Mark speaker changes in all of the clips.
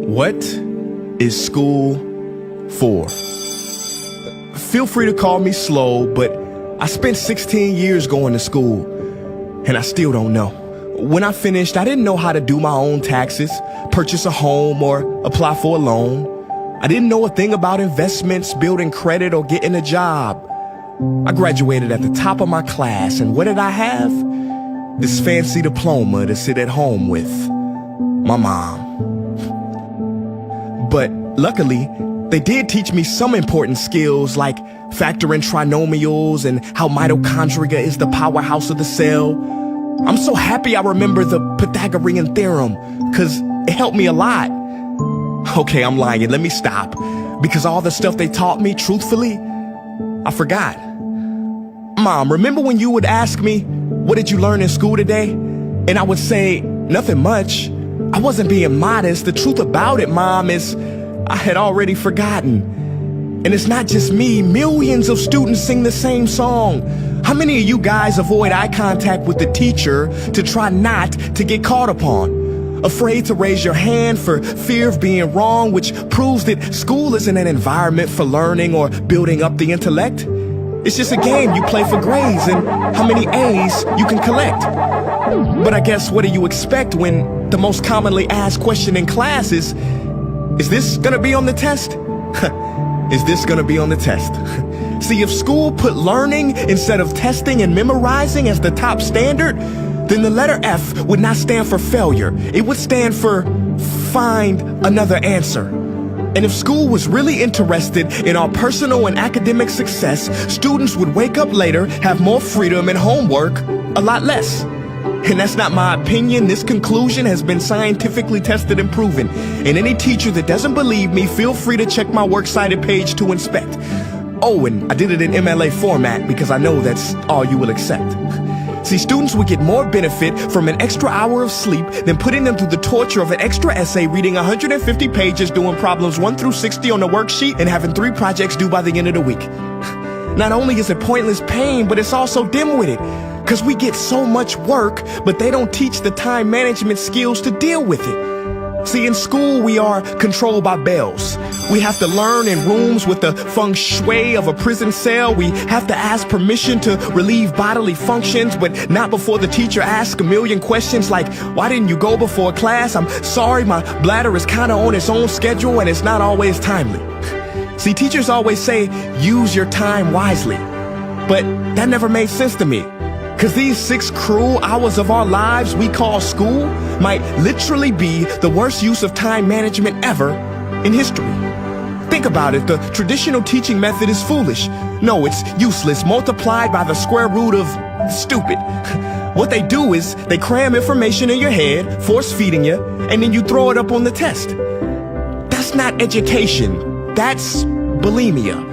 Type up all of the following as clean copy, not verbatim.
Speaker 1: What is school for? Feel free to call me slow, but I spent 16 years going to school, and I still don't know. When I finished, I didn't know how to do my own taxes, purchase a home, or apply for a loan. I didn't know a thing about investments, building credit, or getting a job. I graduated at the top of my class, and what did I have? This fancy diploma to sit at home with my mom. But luckily, they did teach me some important skills like factoring trinomials and how mitochondria is the powerhouse of the cell. I'm so happy I remember the Pythagorean theorem, because it helped me a lot. Okay, I'm lying. Let me stop. Because all the stuff they taught me, truthfully, I forgot. Mom, remember when you would ask me, what did you learn in school today? And I would say, nothing much. I wasn't being modest. The truth about it, Mom, is I had already forgotten. And it's not just me. Millions of students sing the same song. How many of you guys avoid eye contact with the teacher to try not to get caught upon? Afraid to raise your hand for fear of being wrong, which proves that school isn't an environment for learning or building up the intellect. It's just a game you play for grades and how many A's you can collect. But I guess what do you expect when the most commonly asked question in class is this gonna be on the test? Is this gonna be on the test? See, if school put learning instead of testing and memorizing as the top standard, then the letter F would not stand for failure. It would stand for find another answer. And if school was really interested in our personal and academic success, students would wake up later, have more freedom, and homework a lot less. And that's not my opinion. This conclusion has been scientifically tested and proven. And any teacher that doesn't believe me, feel free to check my works cited page to inspect. Oh, and I did it in MLA format because I know that's all you will accept. See, students would get more benefit from an extra hour of sleep than putting them through the torture of an extra essay, reading 150 pages, doing problems 1 through 60 on the worksheet, and having 3 projects due by the end of the week. Not only is it pointless pain, but it's also dim-witted, because we get so much work, but they don't teach the time management skills to deal with it. See, in school, we are controlled by bells. We have to learn in rooms with the feng shui of a prison cell. We have to ask permission to relieve bodily functions, but not before the teacher asks a million questions like, why didn't you go before class? I'm sorry, my bladder is kind of on its own schedule and it's not always timely. See, teachers always say, use your time wisely. But that never made sense to me. Because these 6 cruel hours of our lives we call school might literally be the worst use of time management ever in history. Think about it. The traditional teaching method is foolish. No, it's useless, multiplied by the square root of stupid. What they do is they cram information in your head, force feeding you, and then you throw it up on the test. That's not education. That's bulimia.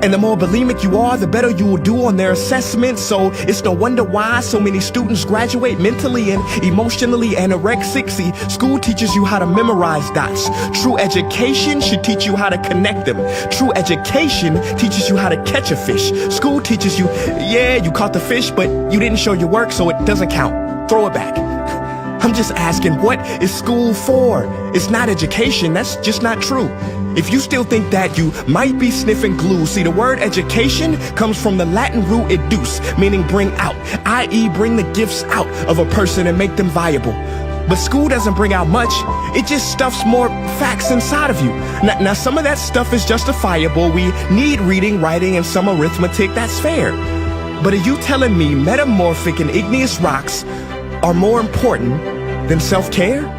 Speaker 1: And the more bulimic you are, the better you will do on their assessments. So it's no wonder why so many students graduate mentally and emotionally anorexic. See, school teaches you how to memorize dots. True education should teach you how to connect them. True education teaches you how to catch a fish. School teaches you, yeah, you caught the fish, but you didn't show your work, so it doesn't count. Throw it back. I'm just asking, what is school for? It's not education. That's just not true. If you still think that, you might be sniffing glue. See, the word education comes from the Latin root educe, meaning bring out, i.e. bring the gifts out of a person and make them viable. But school doesn't bring out much. It just stuffs more facts inside of you. Now, some of that stuff is justifiable. We need reading, writing, and some arithmetic. That's fair. But are you telling me metamorphic and igneous rocks are more important than self-care?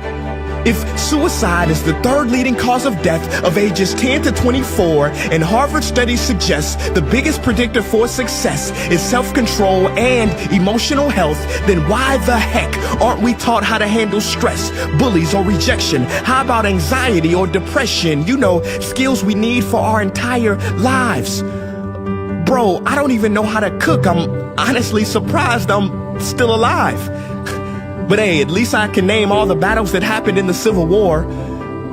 Speaker 1: If suicide is the 3rd leading cause of death of ages 10 to 24, and Harvard studies suggest the biggest predictor for success is self-control and emotional health, then why the heck aren't we taught how to handle stress, bullies, or rejection? How about anxiety or depression? You know, skills we need for our entire lives. Bro, I don't even know how to cook. I'm honestly surprised I'm still alive. But hey, at least I can name all the battles that happened in the Civil War.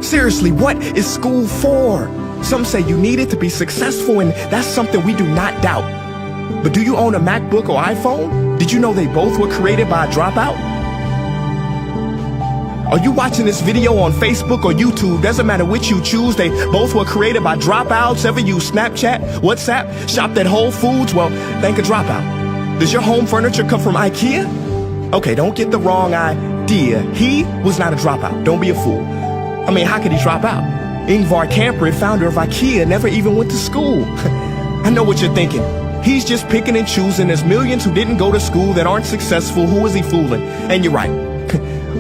Speaker 1: Seriously, what is school for? Some say you need it to be successful, and that's something we do not doubt. But do you own a MacBook or iPhone? Did you know they both were created by a dropout? Are you watching this video on Facebook or YouTube? Doesn't matter which you choose. They both were created by dropouts. Ever use Snapchat, WhatsApp, shopped at Whole Foods? Well, thank a dropout. Does your home furniture come from IKEA? Okay, don't get the wrong idea. He was not a dropout. Don't be a fool. I mean, how could he drop out? Ingvar Kamprad, founder of IKEA, never even went to school. I know what you're thinking. He's just picking and choosing. There's millions who didn't go to school that aren't successful. Who is he fooling? And you're right.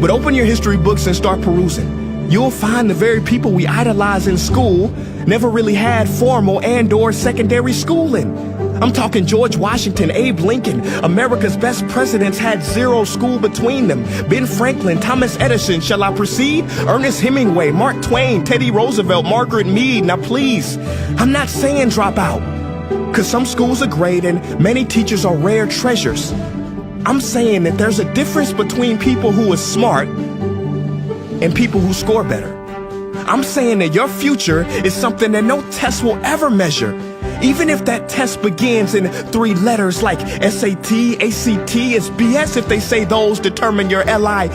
Speaker 1: But open your history books and start perusing. You'll find the very people we idolize in school never really had formal and/or secondary schooling. I'm talking George Washington, Abe Lincoln. America's best presidents had zero school between them. Ben Franklin, Thomas Edison, shall I proceed? Ernest Hemingway, Mark Twain, Teddy Roosevelt, Margaret Mead. Now please, I'm not saying drop out, because some schools are great and many teachers are rare treasures. I'm saying that there's a difference between people who are smart and people who score better. I'm saying that your future is something that no test will ever measure. Even if that test begins in 3 letters like SAT, ACT, it's BS if they say those determine your LIFE.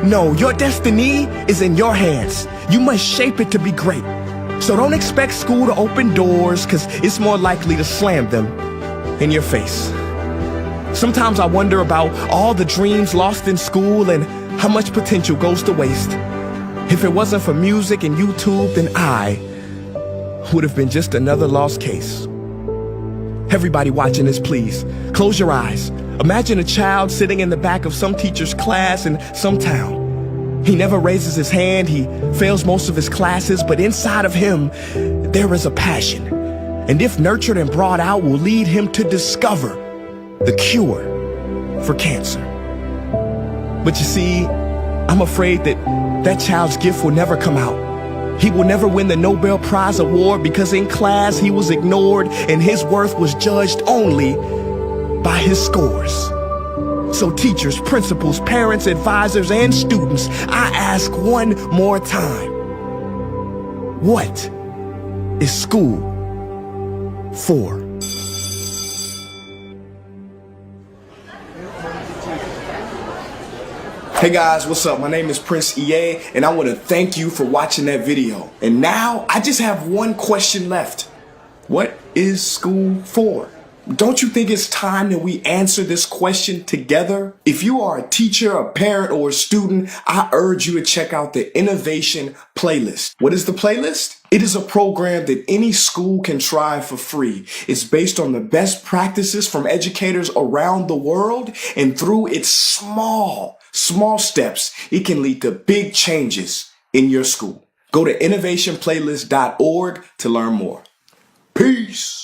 Speaker 1: No, your destiny is in your hands. You must shape it to be great. So don't expect school to open doors, because it's more likely to slam them in your face. Sometimes I wonder about all the dreams lost in school and how much potential goes to waste. If it wasn't for music and YouTube, then I would have been just another lost case. Everybody watching this, please, close your eyes. Imagine a child sitting in the back of some teacher's class in some town. He never raises his hand, he fails most of his classes, but inside of him, there is a passion. And if nurtured and brought out, will lead him to discover the cure for cancer. But you see, I'm afraid that that child's gift will never come out. He will never win the Nobel Prize award because in class he was ignored and his worth was judged only by his scores. So teachers, principals, parents, advisors, and students, I ask one more time, what is school for? Hey guys, what's up? My name is Prince EA, and I want to thank you for watching that video. And now, I just have one question left. What is school for? Don't you think it's time that we answer this question together? If you are a teacher, a parent, or a student, I urge you to check out the Innovation Playlist. What is the playlist? It is a program that any school can try for free. It's based on the best practices from educators around the world, and through its small steps, it can lead to big changes in your school. Go to innovationplaylist.org to learn more. Peace.